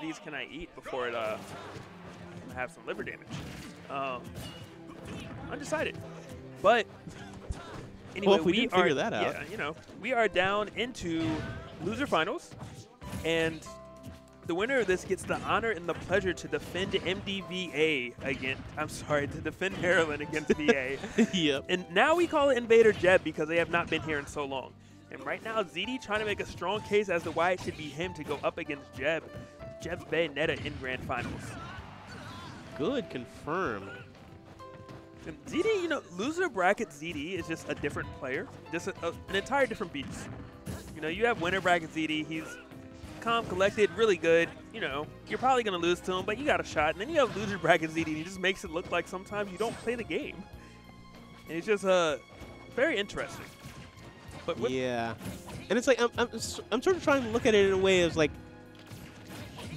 these can I eat before it have some liver damage? Undecided. But anyway, well, if we didn't figure that out. Yeah, you know, we are down into loser finals, and the winner of this gets the honor and the pleasure to defend MDVA against, to defend Maryland against VA. Yep. And now we call it Invader Jeb because they have not been here in so long. And right now, ZD trying to make a strong case as to why it should be him to go up against Jeb. Jeb Bayonetta in grand finals. Good, confirmed. And ZD, you know, loser bracket ZD is just a different player, just an entire different beast. You know, you have winner bracket ZD, he's calm, collected, really good. You know, you're probably going to lose to him, but you got a shot. And then you have loser bracket ZD, and he just makes it look like sometimes you don't play the game. And it's just very interesting. But yeah. And it's like, I'm sort of trying to look at it in a way as like,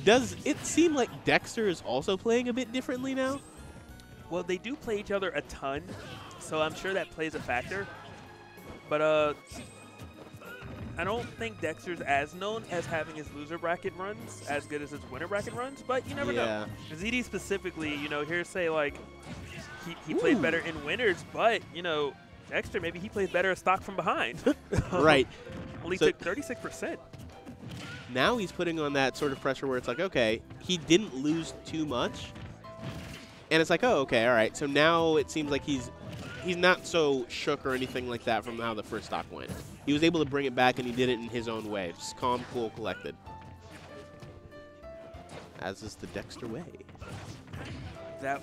does it seem like Dexter is also playing a bit differently now? Well, they do play each other a ton, so I'm sure that plays a factor. But I don't think Dexter's as known as having his loser bracket runs as good as his winner bracket runs, but you never know. ZD specifically, you know, hearsay like he played better in winners, but, you know, Dexter, maybe he plays better as stock from behind. Right. Only took 36%. Now he's putting on that sort of pressure where it's like, okay, he didn't lose too much. And it's like, oh, okay, all right. So now it seems like he's not so shook or anything like that from how the first stock went. He was able to bring it back, and he did it in his own way. Just calm, cool, collected. As is the Dexter way.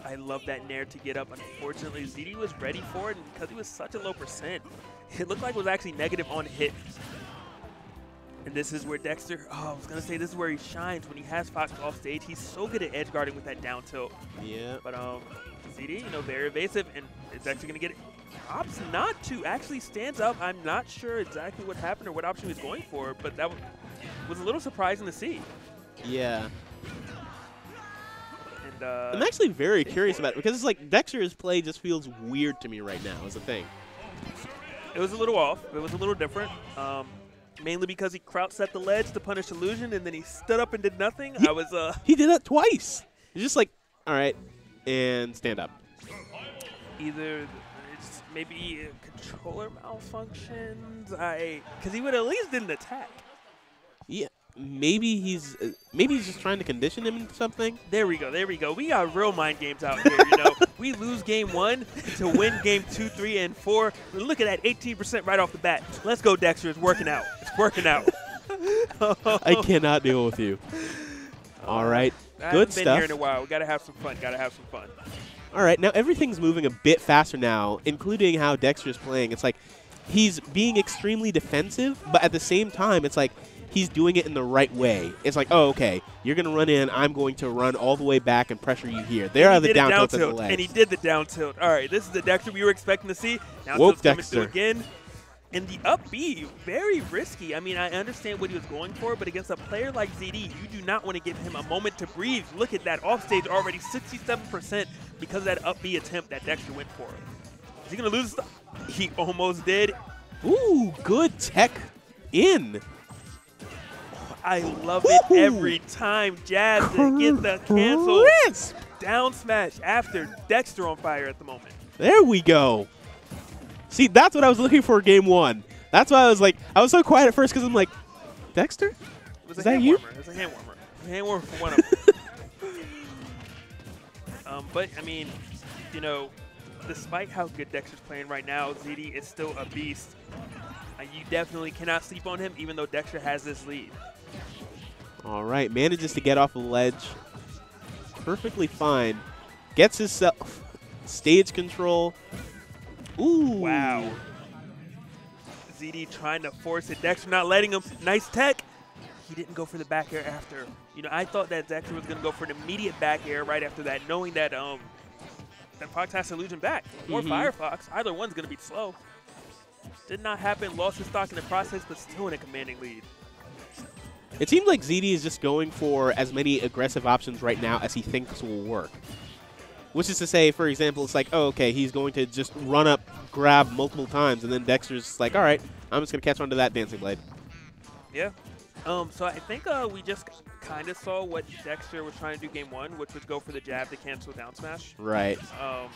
I love that Nair to get up. Unfortunately, ZD was ready for it, and because he was such a low percent, it looked like it was actually negative on hit. And this is where Dexter, I was going to say this is where he shines when he has Fox off stage. He's so good at edge guarding with that down tilt. Yeah. But ZD, you know, very evasive, and is actually going to get it. Opts not to, actually stands up. I'm not sure exactly what happened or what option he was going for, but that was a little surprising to see. Yeah. And I'm actually very curious about it because it's like Dexter's play just feels weird to me right now is the thing. It was a little off. It was a little different. Mainly because he crouch set the ledge to punish illusion, and then he stood up and did nothing. He did that twice. He's just like, all right, and stand up. Either it's maybe a controller malfunctions. Because he would at least didn't attack. Yeah, maybe he's just trying to condition him into something. There we go. There we go. We got real mind games out here. You know, we lose game 1 to win game 2, 3, and 4. Look at that 18% right off the bat. Let's go, Dexter. It's working out. It's working out. I cannot deal with you. All right. Good stuff. Been here in a while. We gotta have some fun. Gotta have some fun. All right. Now everything's moving a bit faster now, including how Dexter's playing. It's like he's being extremely defensive, but at the same time, it's like he's doing it in the right way. It's like, oh, okay, you're going to run in. I'm going to run all the way back and pressure you here. There are the down tilts at the ledge. And he did the down tilt. All right, this is the Dexter we were expecting to see. Down Woke tilt's coming through Dexter. again. And the up B, very risky. I mean, I understand what he was going for, but against a player like ZD, you do not want to give him a moment to breathe. Look at that offstage already, 67% because of that up B attempt that Dexter went for. Is he going to lose? He almost did. Ooh, good tech in. I love it every time. Jazz to get the cancel. Crisp. Down smash after Dexter on fire at the moment. There we go. See, that's what I was looking for game 1. That's why I was like, I was so quiet at first because I'm like, Dexter? It was Is a that hand you? warmer. It was a hand warmer. A hand warmer for one of them. But, I mean, you know, despite how good Dexter's playing right now, ZD is still a beast. You definitely cannot sleep on him, even though Dexter has this lead. All right, manages to get off the ledge. Perfectly fine. Gets himself stage control. Ooh. Wow. ZD trying to force it. Dexter not letting him. Nice tech. He didn't go for the back air after. You know, I thought that Dexter was going to go for an immediate back air right after that, knowing that that Fox has illusion back. Or Firefox. Either one's going to be slow. Did not happen. Lost his stock in the process, but still in a commanding lead. It seems like ZD is just going for as many aggressive options right now as he thinks will work. Which is to say, for example, it's like, oh, okay, he's going to just run up, grab multiple times, and then Dexter's like, all right, I'm just going to catch onto that Dancing Blade. Yeah. So I think we just kind of saw what Dexter was trying to do game 1, which was go for the jab to cancel down smash. Right. And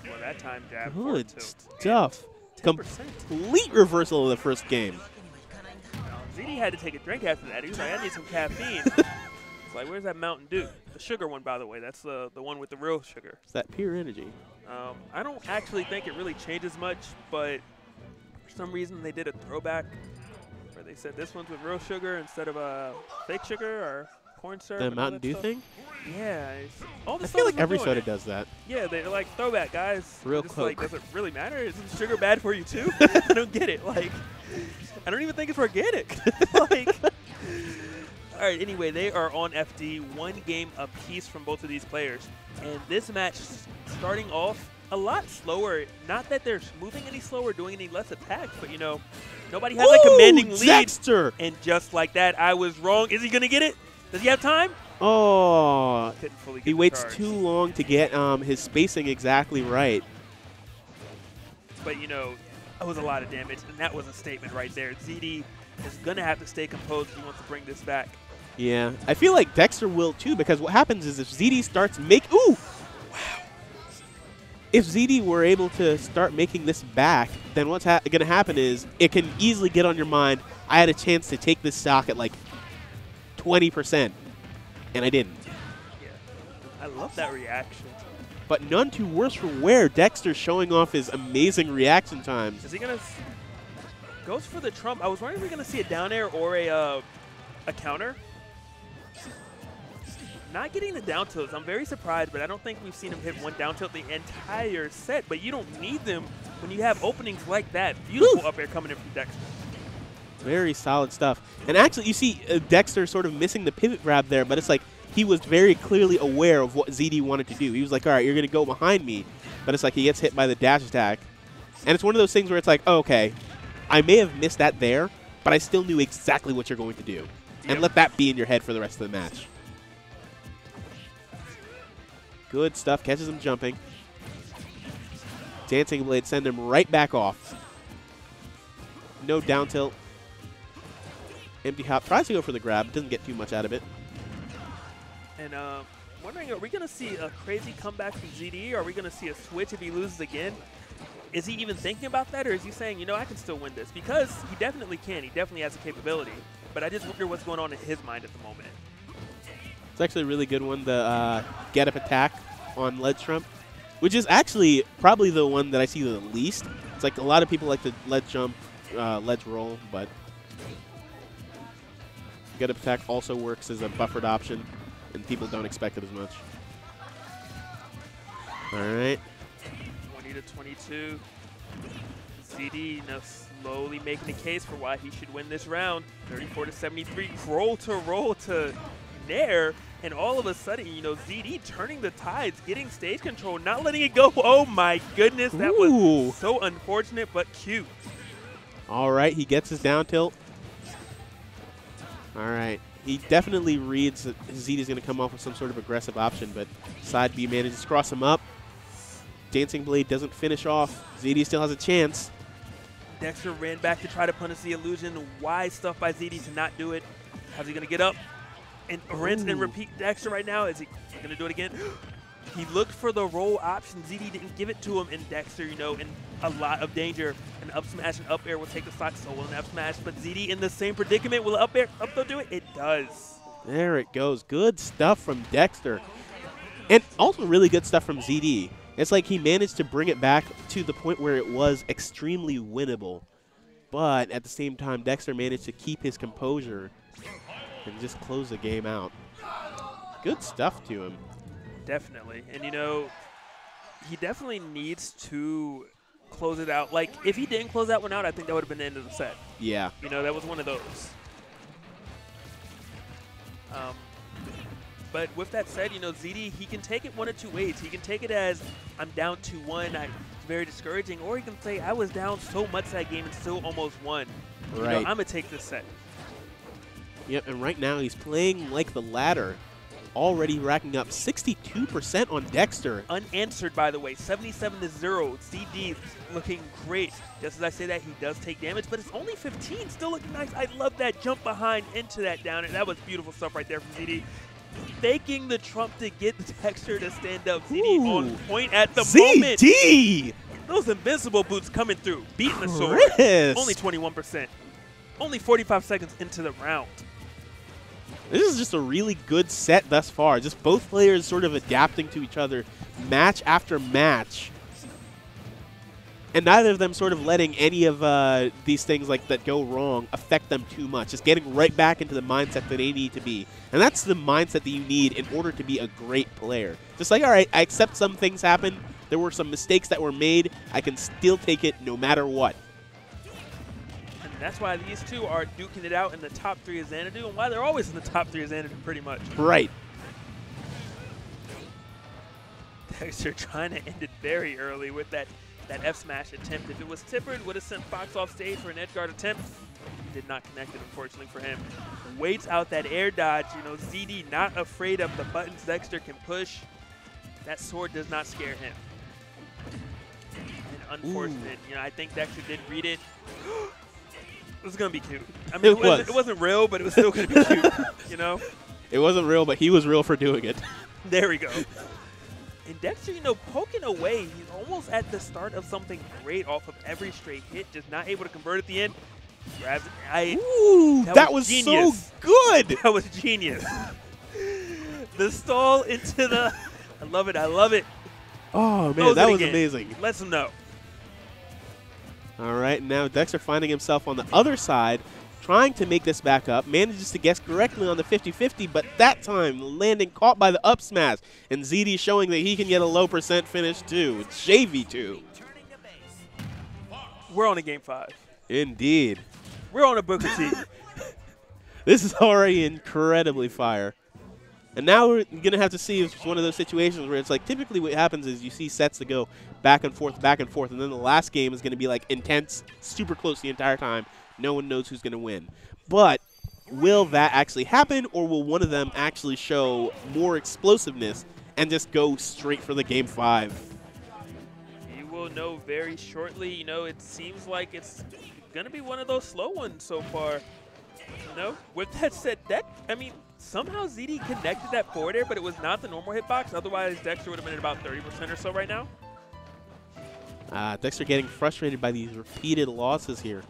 well, that time jab. Good stuff. 10%. Complete reversal of the first game. ZD had to take a drink after that. He was like, I need some caffeine. It's like, where's that Mountain Dew? The sugar one, by the way. That's the one with the real sugar. It's that pure energy. I don't actually think it really changes much, but for some reason they did a throwback where they said this one's with real sugar instead of fake sugar or corn syrup. The Mountain Dew thing? Yeah. All the I feel like every soda does that. Yeah, they're like, throwback, guys. Real just Coke. Like, does it really matter? Is sugar bad for you, too? I don't get it. Like, I don't even think it's organic. Like, all right, anyway, they are on FD, 1 game apiece from both of these players. And this match starting off a lot slower. Not that they're moving any slower, doing any less attacks, but, you know, nobody has a commanding lead. Dexter! And just like that, I was wrong. Is he going to get it? Does he have time? Oh, Couldn't fully get he the waits charge. too long to get his spacing exactly right. But, you know, that was a lot of damage, and that was a statement right there. ZD is going to have to stay composed if he wants to bring this back. Yeah, I feel like Dexter will too, because what happens is if ZD starts ooh! Wow. If ZD were able to start making this back, then what's going to happen is it can easily get on your mind, I had a chance to take this stock at like 20%, and I didn't. Yeah, I love that reaction. But none too worse for wear. Dexter showing off his amazing reaction times. Is he going to goes for the trump? I was wondering if we're going to see a down air or a counter. Not getting the down tilts. I'm very surprised, but I don't think we've seen him hit one down tilt the entire set. But you don't need them when you have openings like that. Beautiful up air coming in from Dexter. Very solid stuff. And actually, you see Dexter sort of missing the pivot grab there, but it's like he was very clearly aware of what ZD wanted to do. He was like, all right, you're going to go behind me. But it's like he gets hit by the dash attack. And it's one of those things where it's like, oh, okay, I may have missed that there, but I still knew exactly what you're going to do. Yep. And let that be in your head for the rest of the match. Good stuff. Catches him jumping. Dancing Blade send him right back off. No down tilt. Empty hop. Tries to go for the grab. Doesn't get too much out of it. And wondering, are we going to see a crazy comeback from ZD? Or are we going to see a switch if he loses again? Is he even thinking about that? Or is he saying, you know, I can still win this? Because he definitely can. He definitely has the capability. But I just wonder what's going on in his mind at the moment. It's actually a really good one, the get-up attack on ledge trump, which is actually probably the one that I see the least. It's like a lot of people like to ledge jump, ledge roll, but get-up attack also works as a buffered option, and people don't expect it as much. All right. 20 to 22. ZD, you know, slowly making the case for why he should win this round. 34 to 73. Roll to Nair, and all of a sudden, you know, ZD turning the tides, getting stage control, not letting it go. Oh my goodness, that was so unfortunate, but cute. All right, he gets his down tilt. All right, he definitely reads that ZD's going to come off with some sort of aggressive option, but side B manages to cross him up. Dancing Blade doesn't finish off. ZD still has a chance. Dexter ran back to try to punish the illusion. Wise stuff by ZD to not do it. How's he going to get up? And rinse and repeat Dexter right now. Is he going to do it again? He looked for the roll option. ZD didn't give it to him, and Dexter, you know, in a lot of danger. An up smash and up air will take the stock, so will an up smash. But ZD in the same predicament. Will up throw do it? It does. There it goes. Good stuff from Dexter. And also really good stuff from ZD. It's like he managed to bring it back to the point where it was extremely winnable. But at the same time, Dexter managed to keep his composure and just close the game out. Good stuff to him. Definitely. And, you know, he definitely needs to close it out. Like, if he didn't close that one out, I think that would have been the end of the set. Yeah. You know, that was one of those. But with that said, you know, ZD, he can take it one of two ways. He can take it as, I'm down 2-1, it's very discouraging, or he can say, I was down so much that game and still almost won. Right. You know, I'm going to take this set. Yep, and right now he's playing like the latter. already racking up 62% on Dexter. Unanswered, by the way, 77-0. ZD looking great. Just as I say that, he does take damage, but it's only 15. Still looking nice. I love that jump behind into that down. And that was beautiful stuff right there from ZD. Faking the Trump to get Dexter to stand up. ZD on point at the moment. ZD! Those invincible boots coming through, beating the sword. Only 21%. Only 45 seconds into the round. This is just a really good set thus far. Just both players sort of adapting to each other match after match. And neither of them sort of letting any of these things like that go wrong affect them too much. Just getting right back into the mindset that they need to be. And that's the mindset that you need in order to be a great player. Just like, all right, I accept some things happen. There were some mistakes that were made. I can still take it no matter what. And that's why these two are duking it out in the top 3 of Xanadu, and why they're always in the top 3 of Xanadu pretty much. Right. Dexter trying to end it very early with that F smash attempt. If it was Tippered, would have sent Fox off stage for an edge guard attempt. Did not connect it, unfortunately for him. Waits out that air dodge. You know, ZD not afraid of the buttons Dexter can push. That sword does not scare him. And unfortunate. You know, I think Dexter did read it. It was going to be cute. I mean, it wasn't real, but it was still going to be cute, you know? It wasn't real, but he was real for doing it. There we go. And Dexter, you know, poking away. He's almost at the start of something great off of every straight hit, just not able to convert at the end. Grabs it. Ooh, that was genius. So good. That was genius. The stall into the... I love it. I love it. Oh, man, that was amazing. Lets him know. All right, now Dexter finding himself on the other side, trying to make this back up, manages to guess correctly on the 50-50, but that time landing caught by the up smash, and ZD showing that he can get a low percent finish too. It's JV2. We're on a game 5. Indeed. We're on a Booker T. This is already incredibly fire. And now we're going to have to see if it's one of those situations where it's like typically what happens is you see sets that go back and forth, and then the last game is going to be like intense, super close the entire time. No one knows who's going to win. But will that actually happen, or will one of them actually show more explosiveness and just go straight for the game 5? You will know very shortly. You know, it seems like it's going to be one of those slow ones so far. You know, with that said, I mean, somehow ZD connected that forward air, but it was not the normal hitbox. Otherwise, Dexter would have been at about 30% or so right now. Dexter getting frustrated by these repeated losses here.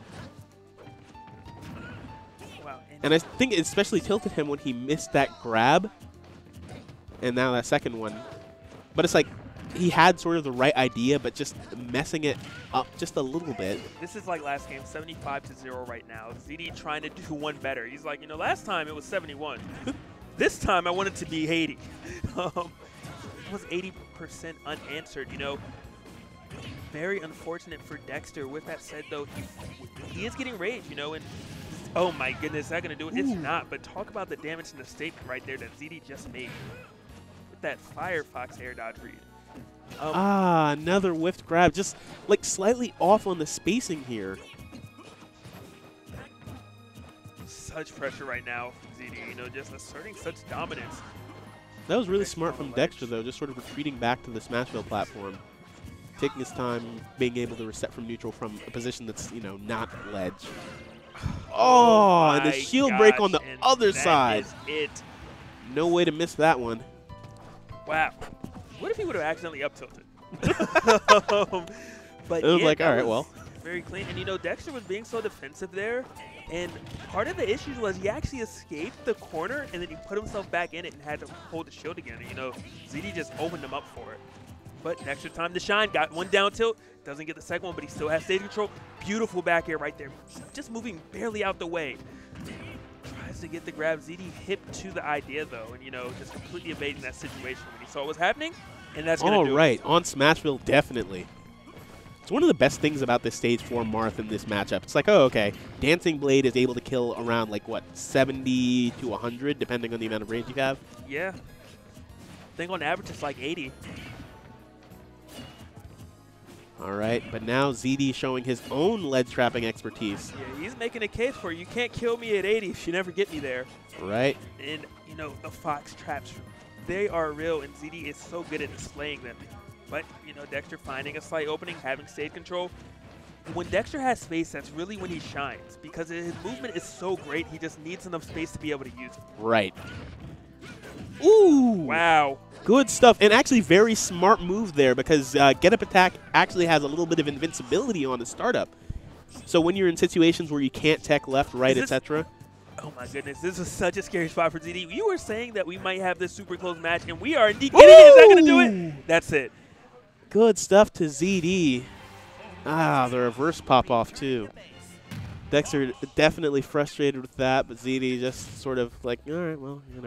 Wow. And I think it especially tilted him when he missed that grab. And now that second one. But it's like he had sort of the right idea, but just messing it up just a little bit. This is like last game, 75-0 right now. ZD trying to do one better. He's like, you know, last time it was 71. This time I want it to be 80. It was 80% unanswered, you know. Very unfortunate for Dexter. With that said, though, he is getting rage, you know, and oh my goodness, is that going to do it? It's not, but talk about the damage in the statement right there that ZD just made with that Firefox air dodge read. Another whiffed grab, just like slightly off on the spacing here. Such pressure right now from ZD, you know, just asserting such dominance. That was really smart from Dexter, though, just sort of retreating back to the Smashville platform. Taking his time, being able to reset from neutral from a position that's, you know, not ledge. Oh, and the shield break on the other side. It. No way to miss that one. Wow. What if he would have accidentally up tilted? But it was like, all right, well. Very clean. And, you know, Dexter was being so defensive there. And part of the issue was he actually escaped the corner, and then he put himself back in it and had to hold the shield again. And, you know, ZD just opened him up for it. But extra time to shine. Got one down tilt. Doesn't get the second one, but he still has stage control. Beautiful back air right there. Just moving barely out the way. Tries to get the grab. ZD hip to the idea, though. And, you know, just completely evading that situation when he saw what was happening. And that's going to do it. All right. On Smashville, definitely. It's one of the best things about this stage for Marth in this matchup. It's like, oh, okay. Dancing Blade is able to kill around, like, what, 70 to 100, depending on the amount of range you have? Yeah. I think on average it's like 80. All right, but now ZD showing his own ledge trapping expertise. Yeah, he's making a case for you can't kill me at 80 if you never get me there. Right. And, you know, the Fox traps, they are real, and ZD is so good at displaying them. But, you know, Dexter finding a slight opening, having stage control. When Dexter has space, that's really when he shines, because his movement is so great, he just needs enough space to be able to use it. Right. Ooh! Wow. Good stuff, and actually very smart move there, because Get Up Attack actually has a little bit of invincibility on the startup. So when you're in situations where you can't tech left, right, etc. Oh my goodness, this is such a scary spot for ZD. You were saying that we might have this super close match, and we are indeed getting it. Is that going to do it? That's it. Good stuff to ZD. Ah, the reverse pop-off, too. Dexter definitely frustrated with that, but ZD just sort of like, all right, well, you know.